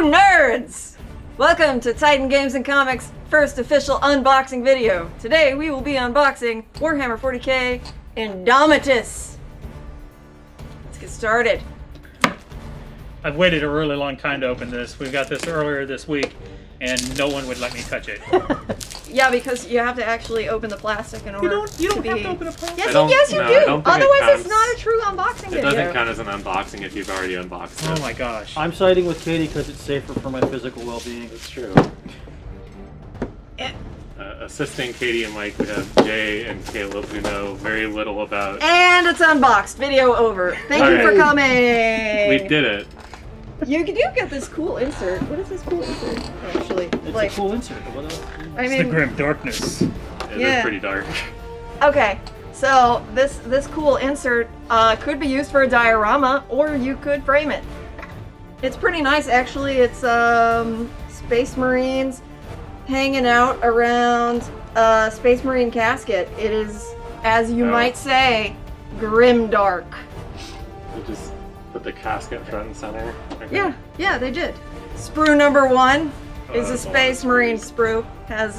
nerds! Welcome to Titan Games and Comics' first official unboxing video. Today we will be unboxing Warhammer 40k Indomitus. Let's get started. I've waited a really long time to open this. We got this earlier this week, and no one would let me touch it. Yeah, because you have to actually open the plastic in order You don't have to open a plastic. Yes, you do. Otherwise, it's not a true unboxing video. It doesn't count as an unboxing if you've already unboxed it. Oh my gosh. I'm siding with Katie because it's safer for my physical well-being. That's true. Assisting Katie and Mike, we have Jay and Caleb, who know very little about... And it's unboxed. Video over. Thank you for coming. We did it. You do get this cool insert. What is this cool insert, actually? It's a cool insert. What else? I It's mean, the grim darkness. It is pretty dark. Okay, so this cool insert could be used for a diorama, or you could frame it. It's pretty nice, actually. It's Space Marines hanging out around a Space Marine casket. It is, as you might say, grim dark. We just put the casket front and center. Okay. Yeah, they did. Sprue number 1 is a that's a lot Space of Marine sprues. sprue. Has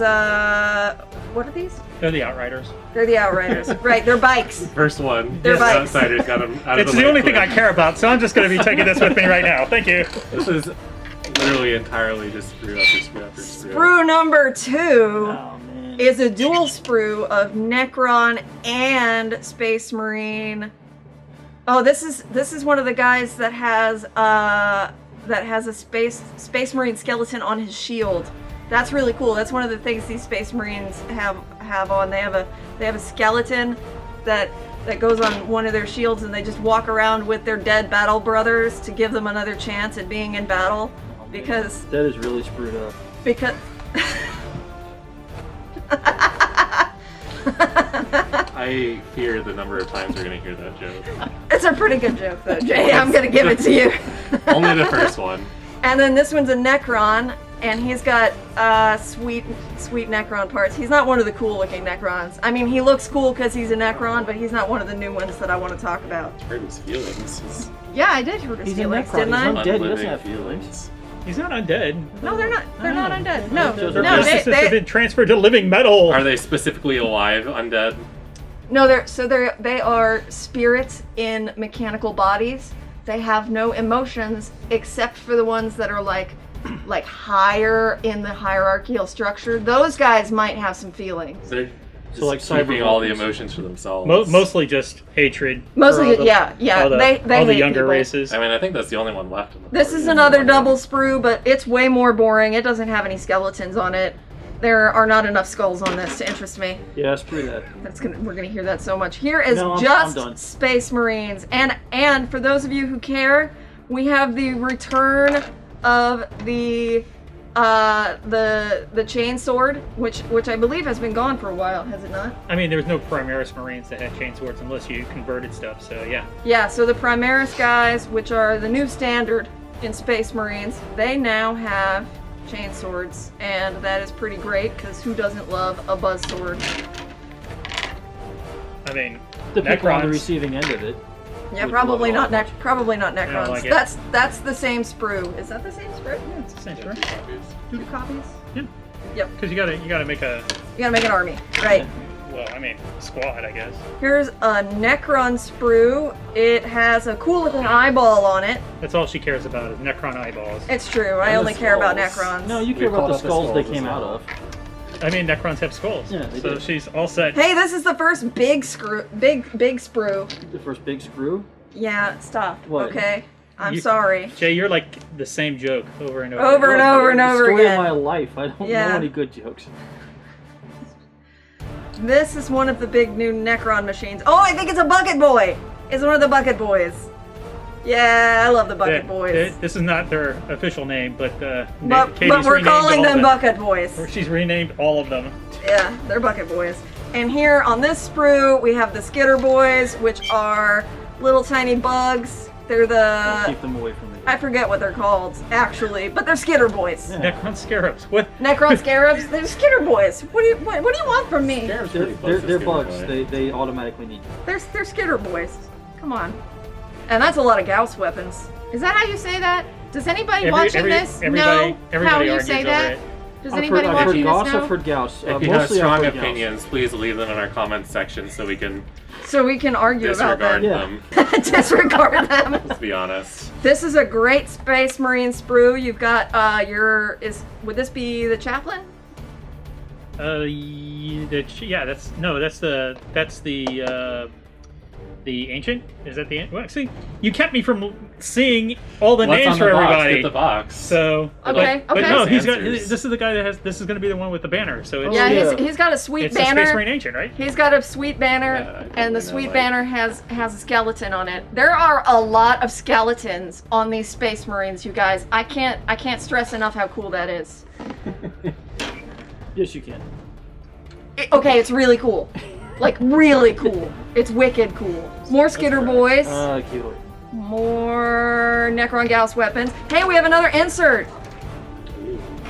what are these? They're the Outriders. They're the Outriders. Right, they're bikes. First one. They're the bikes. Outsiders got them out of It's the way the only thing I quick. care about, so I'm just going to be taking this with me right now. Thank you. This is literally entirely just sprue after sprue after sprue. Sprue number 2 Oh, man. is a dual sprue of Necron and Space Marine. Oh, this is one of the guys that has a Space Marine skeleton on his shield. That's really cool. That's one of the things these Space Marines have on. They have a skeleton that goes on one of their shields, and they just walk around with their dead battle brothers to give them another chance at being in battle. Because That is really screwed up. I fear the number of times we're going to hear that joke. It's a pretty good joke, though, Jay. I'm gonna give it to you. Only the first one. And then this one's a Necron, and he's got sweet Necron parts. He's not one of the cool-looking Necrons. I mean, he looks cool because he's a Necron, but he's not one of the new ones that I want to talk about. Hurt his feelings. Yeah, I did hurt his He's a feelings, Necron. didn't He's I? not dead. He doesn't Unliving have feelings. He's not undead. No, they're not. They're not undead. No, They're no, Consciousness have been transferred to living metal. Are they specifically alive, undead? no, they are spirits in mechanical bodies. They have no emotions except for the ones that are like higher in the hierarchical structure. Those guys might have some feelings. They're just like keeping cyber all the weapons. emotions for themselves. Mostly just hatred. Mostly, for all the- yeah. all the, They all the hate younger people. races. I mean, I think that's the only one left in the This party. is another double sprue, but it's way more boring. It doesn't have any skeletons on it. There are not enough skulls on this to interest me. Yeah, screw that. We're gonna hear that so much. Here is No, I'm just done. Space Marines, and for those of you who care, we have the return of the chain sword, which I believe has been gone for a while, has it not? I mean, there was no Primaris Marines that had chainswords unless you converted stuff, so yeah. Yeah, so the Primaris guys, which are the new standard in Space Marines, they now have chain swords, and that is pretty great, because who doesn't love a buzz sword? I mean, The people on the Necrons. receiving end of it. Yeah, Would probably love not all probably not don't Necrons. like it. That's the same sprue. Is that the same sprue? Yeah, it's the same story. Two copies? Yeah. Yep. Because you gotta make a, You gotta make an army. Right. well, I mean, squad, I guess. Here's a Necron sprue. It has a cool looking eyeball on it. That's all she cares about is Necron eyeballs. It's true. I And the only care about skulls. Necrons. No, you We care about called the out the skulls they skulls came as out well. of. I mean, Necrons have skulls. Yeah, they so do. she's all set. Hey, this is the first big sprue. The first big screw. Yeah, stop. What? Okay. I'm You- sorry. Jay, you're like the same joke over and over. Over and over and The over story again. of my life. I don't Yeah. know any good jokes. This is one of the big new Necron machines. Oh, I think it's a Bucket Boy. It's one of the Bucket Boys. Yeah, I love the Bucket Boys. This is not their official name, but But Katie's we're renamed calling all them of Bucket Boys. She's renamed all of them. Yeah, they're Bucket Boys. And here on this sprue, we have the Skitter Boys, which are little tiny bugs. They're the... Keep them away from me. I forget what they're called, actually, but they're Skitter Boys. Yeah. Necron Scarabs. What? Necron Scarabs, they're Skitter Boys. What do you want from me? Scarab's pretty close to They're Scarab bugs. Boy. They automatically need. They're Skitter Boys. Come on. And that's a lot of Gauss weapons. Is that how you say that? Does anybody watching this know how you say that? Does anybody I've heard watching Goss, this know? I've heard Gauss. If you have strong opinions, please leave them in our comments section so we can Argue about disregard them. them. Disregard them. Let's be honest. This is a great Space Marine sprue. You've got would this be the chaplain? That's the ancient. Is that the well? See, you kept me from seeing all the What's names on for the box? everybody. Get the box. So Okay, but okay. no, he's got. Answers. This is the guy that has. This is going to be the one with the banner. So it's, He's got a sweet it's banner. a Space Marine ancient, right? He's got a sweet banner, Yeah, I and the totally sweet know, banner has a skeleton on it. There are a lot of skeletons on these Space Marines, you guys. I can't stress enough how cool that is. Yes, you can. Okay, it's really cool. Like, really cool. It's wicked cool. More Skitter Boys. Cute. More Necron Gauss weapons. Hey, we have another insert.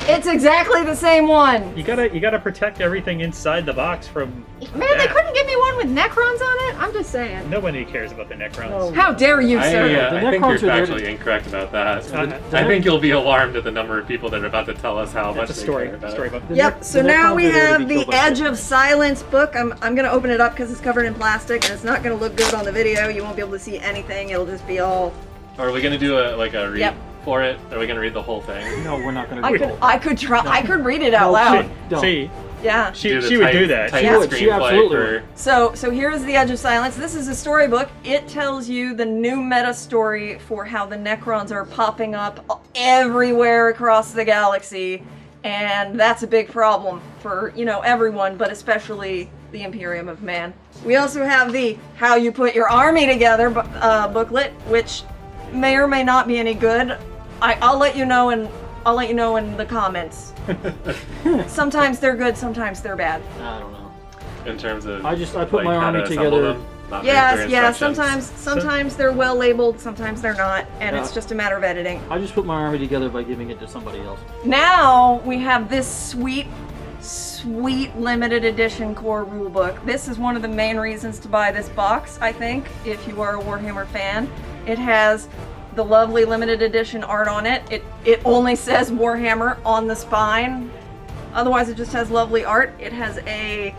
It's exactly the same one. You gotta protect everything inside the box from. Man, they couldn't give me one with Necrons on it? I'm just saying. Nobody cares about the Necrons. No. How dare you, sir? The I think Necrons you're are there factually incorrect about that. The I think you'll be alarmed at the number of people that are about to tell us how much That's a they story. care about it. Storybook. Yep, so now we have the Edge of. of Silence book. I'm going to open it up because it's covered in plastic and it's not going to look good on the video. You won't be able to see anything. It'll just be all... Are we gonna do a read Yep. for it? Are we gonna read the whole thing? No, we're not going to. I could try. I could read it out loud. Don't. See, Yeah. she would do that. Type Yeah. She absolutely screenplay would. So here's the Edge of Silence. This is a storybook. It tells you the new meta story for how the Necrons are popping up everywhere across the galaxy, and that's a big problem for everyone, but especially the Imperium of Man. We also have the How You Put Your Army Together booklet, which may or may not be any good. I'll let you know in the comments. Sometimes they're good, sometimes they're bad. I don't know. in terms of I put my how army to assemble together. them, not very clear Yeah. instructions. Sometimes they're well labeled, sometimes they're not, and Yeah. it's just a matter of editing. I just put my army together by giving it to somebody else. Now we have this sweet limited edition core rulebook. This is one of the main reasons to buy this box, I think, if you are a Warhammer fan. It has the lovely limited edition art on it. It only says Warhammer on the spine. Otherwise, it just has lovely art. It has a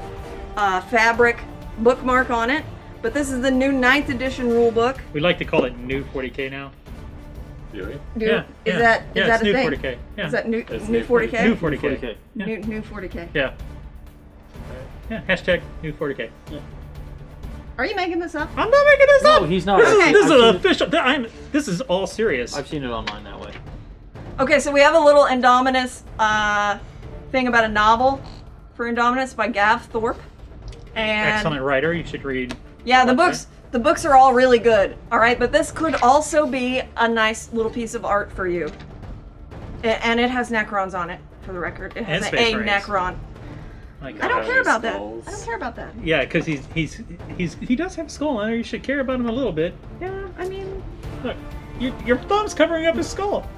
fabric bookmark on it. But this is the new 9th edition rulebook. We like to call it New 40K now. Really? Is that it's a New thing? 40K. Yeah. Is that new It's new new 40K? New 40K. 40K. Yeah. New 40K. Yeah. Yeah. Hashtag New 40K. Are you making this up? I'm not making this No, up. he's not. This is, Okay. this is I've an seen it- official. This is all serious. I've seen it online that way. Okay, so we have a little Indomitus thing about a novel for Indomitus by Gav Thorpe. And Excellent writer. You should read. yeah, the books are all really good. All right, but this could also be a nice little piece of art for you. And it has Necrons on it, for the record. It has And a Space Marines. Necron. Like, I don't care about that. Skulls. I don't care about that. yeah, because he does have a skull on there. You should care about him a little bit. Yeah, I mean, Look, your thumb's covering up his skull.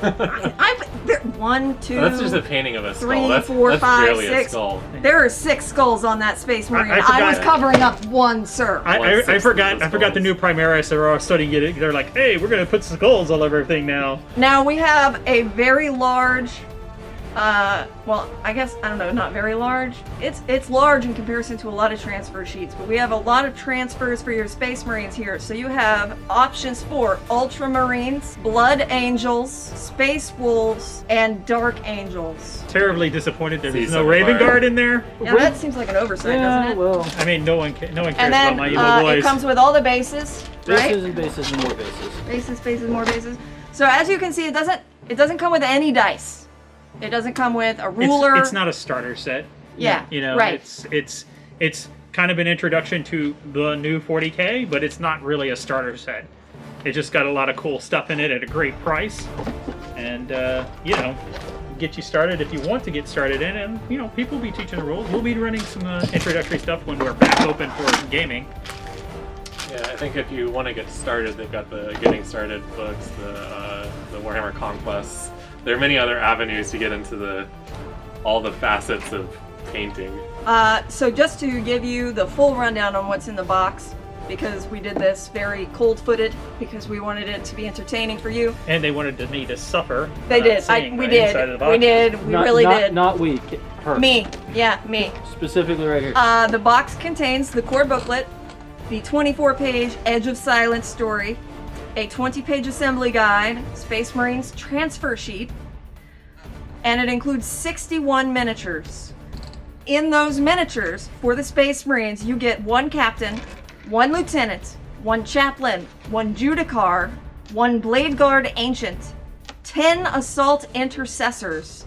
there, 1, 2. That's just a painting of a skull. 3, that's 4, that's 5, barely 6. a skull. There are 6 skulls on that Space Marine. I I forgot- was covering up 1, sir. I One-sixth forgot. of the I forgot the new skulls. Primaris. They're all starting to get it. They're like, hey, we're gonna put skulls all over everything now. Now we have a very large, well, I guess, I don't know, not very large. It's large in comparison to a lot of transfer sheets, but we have a lot of transfers for your Space Marines here. So you have options for Ultramarines, Blood Angels, Space Wolves, and Dark Angels. Terribly disappointed that there's See no some Raven of our- Guard in there. Now that seems like an oversight, doesn't it? well, I mean, no one cares And about then my evil boys. it comes with all the bases, right? bases and bases and more bases. Bases, more bases. So as you can see, it doesn't come with any dice. It doesn't come with a ruler. It's not a starter set. Yeah, You know, right. it's kind of an introduction to the new 40K, but it's not really a starter set. It just got a lot of cool stuff in it at a great price, and get you started if you want to get started in. And people will be teaching the rules. We'll be running some introductory stuff when we're back open for gaming. Yeah, I think if you want to get started, they've got the Getting Started books, the Warhammer Conquests. There are many other avenues to get into all the facets of painting. So just to give you the full rundown on what's in the box, because we did this very cold-footed because we wanted it to be entertaining for you. And they wanted me to suffer. They did. Seeing We the did. inside of the We boxes. did. We really did. Not we. Her. Me. Yeah, me. Specifically right here. The box contains the core booklet, the 24-page Edge of Silence story, a 20-page assembly guide, Space Marines transfer sheet, and it includes 61 miniatures. In those miniatures, for the Space Marines, you get 1 captain, 1 lieutenant, 1 chaplain, 1 judicar, 1 blade guard ancient, 10 assault intercessors,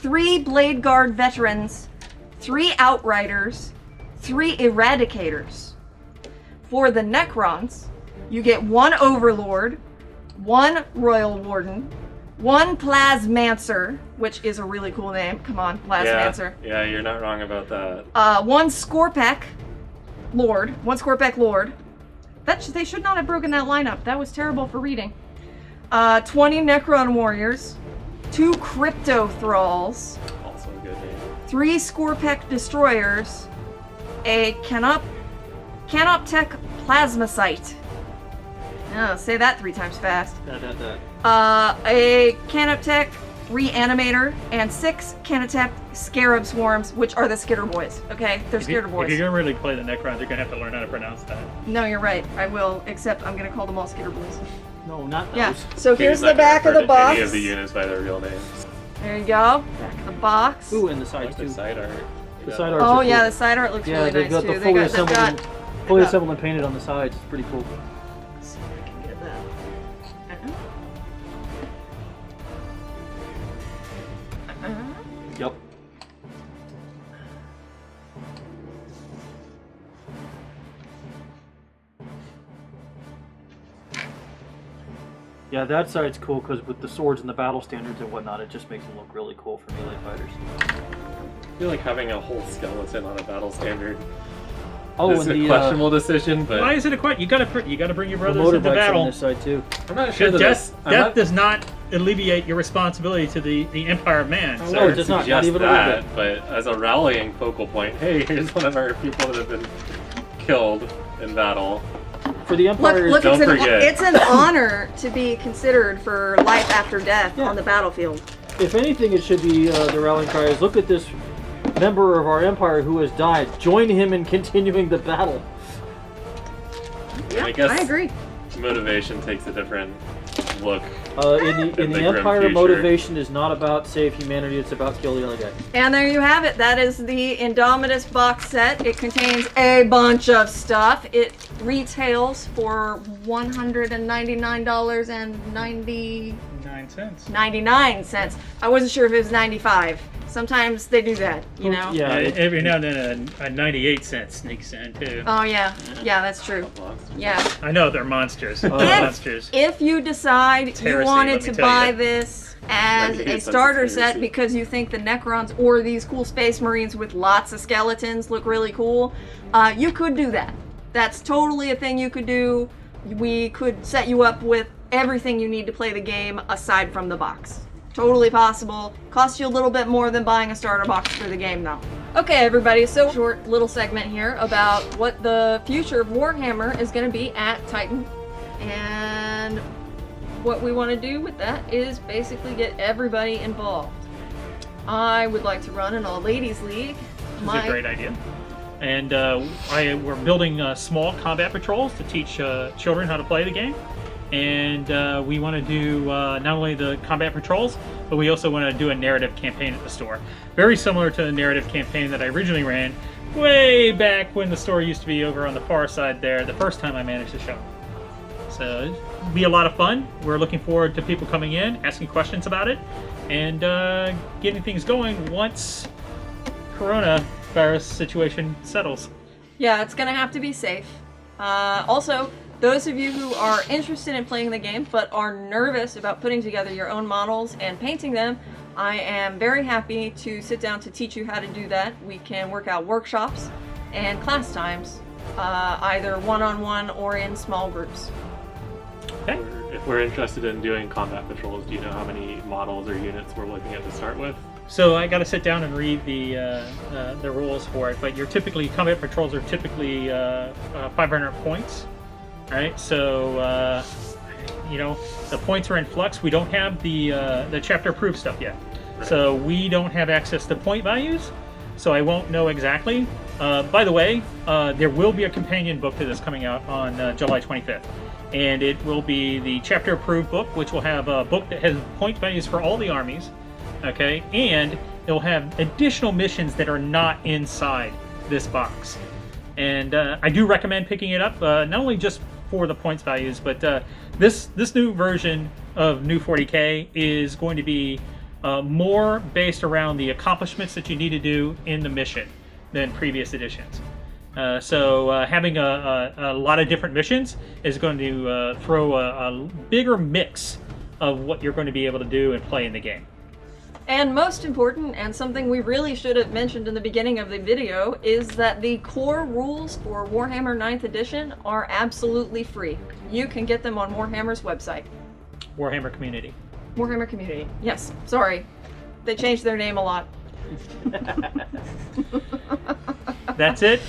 3 blade guard veterans, 3 outriders, 3 eradicators. For the Necrons, you get 1 overlord, 1 royal warden, 1 plasmancer, which is a really cool name. Come on, plasmancer. Yeah, you're not wrong about that. 1 Scorpek Lord. 1 Scorpek Lord. They should not have broken that lineup. That was terrible for reading. 20 Necron Warriors. 2 Crypto Thralls. Also a good name. 3 Scorpek Destroyers. A Canoptech Plasmacyte. Oh, say that 3 times fast. A Canoptech Reanimator, and 6 Canoptech Scarab Swarms, which are the Skitter Boys. Okay, they're Skitter Boys. If you're gonna really play the Necrons, you're gonna have to learn how to pronounce that. No, you're right. I will, except I'm gonna call them all Skitter Boys. No, not those. Yeah. So here's You're the not gonna back of the refer to box. Any of the units by their real names. There you go. Back of the box. Ooh, and the sides Like the too. side art. The Yeah. side art's Oh are yeah, cool. the side art looks Yeah, really they've nice got the too. fully They've assembled, got. fully assembled and painted on the sides. It's pretty cool. Let's see if I can get that. Yep. Yeah, that side's cool because with the swords and the battle standards and whatnot, it just makes them look really cool for melee fighters. I feel like having a whole skeleton on a battle standard Oh, is and a the questionable decision, but Why is it a question? You gotta bring your the brothers motor into bike's on battle. this side too. I'm not sure that Death, I'm death not does not alleviate your responsibility to the Empire of Man. Oh, sir. no, it does not. suggest even a little that, but as a rallying focal point, hey, here's one of our people that have been killed in battle. For the Empire, Look, Don't forget. it's an honor to be considered for life after death Yeah. on the battlefield. if anything, it should be the rallying cry is look at this member of our Empire who has died. Join him in continuing the battle. Yeah, I guess I agree. motivation takes a different look. In In the the grim Empire, future. motivation is not about save humanity; it's about kill the other guy. And there you have it. That is the Indomitus box set. It contains a bunch of stuff. It retails for $199.99. I wasn't sure if it was 95. Sometimes they do that, you know? Yeah. Every now and then a 98-cent sneaks in too. Oh, yeah. Yeah, that's true. Yeah. I know they're monsters. If, Monsters. if you decide It's you heresy, wanted let me to tell buy you. this as 98 a cents starter is set heresy. because you think the Necrons or these cool Space Marines with lots of skeletons look really cool, you could do that. That's totally a thing you could do. We could set you up with everything you need to play the game aside from the box. Totally possible. Costs you a little bit more than buying a starter box for the game though. Okay everybody, so short little segment here about what the future of Warhammer is going to be at Titan. And what we want to do with that is basically get everybody involved. I would like to run an all-ladies league. This is a great idea. And we're building small combat patrols to teach children how to play the game. And we want to do not only the combat patrols, but we also want to do a narrative campaign at the store. Very similar to the narrative campaign that I originally ran way back when the store used to be over on the far side there, the first time I managed the show. So it'll be a lot of fun. We're looking forward to people coming in, asking questions about it, and getting things going once coronavirus situation settles. Yeah, it's gonna have to be safe. Also, those of you who are interested in playing the game but are nervous about putting together your own models and painting them, I am very happy to sit down to teach you how to do that. We can work out workshops and class times, either one-on-one or in small groups. If we're interested in doing combat patrols, do you know how many models or units we're looking at to start with? So I got to sit down and read the rules for it. But combat patrols are typically 500 points, right? So the points are in flux. We don't have the chapter approved stuff yet, so we don't have access to point values. So I won't know exactly. By the way, there will be a companion book to this coming out on July 25th. And it will be the chapter approved book, which will have a book that has point values for all the armies. Okay, and it'll have additional missions that are not inside this box. And I do recommend picking it up, not only just for the points values, but this new version of New 40K is going to be more based around the accomplishments that you need to do in the mission than previous editions. So having a lot of different missions is going to throw a bigger mix of what you're going to be able to do and play in the game. And most important, and something we really should have mentioned in the beginning of the video, is that the core rules for Warhammer 9th Edition are absolutely free. You can get them on Warhammer's website. Warhammer Community. Warhammer Community. Yes, sorry. They changed their name a lot. That's it.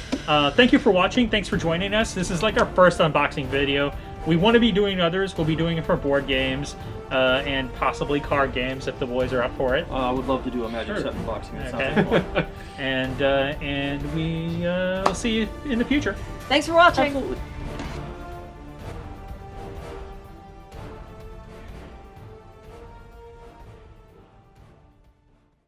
Thank you for watching. Thanks for joining us. This is like our first unboxing video. We want to be doing others. We'll be doing it for board games and possibly card games if the boys are up for it. I would love to do a Magic Sure. set unboxing. It Okay. sounds like fun. And we will see you in the future. Thanks for watching. Absolutely.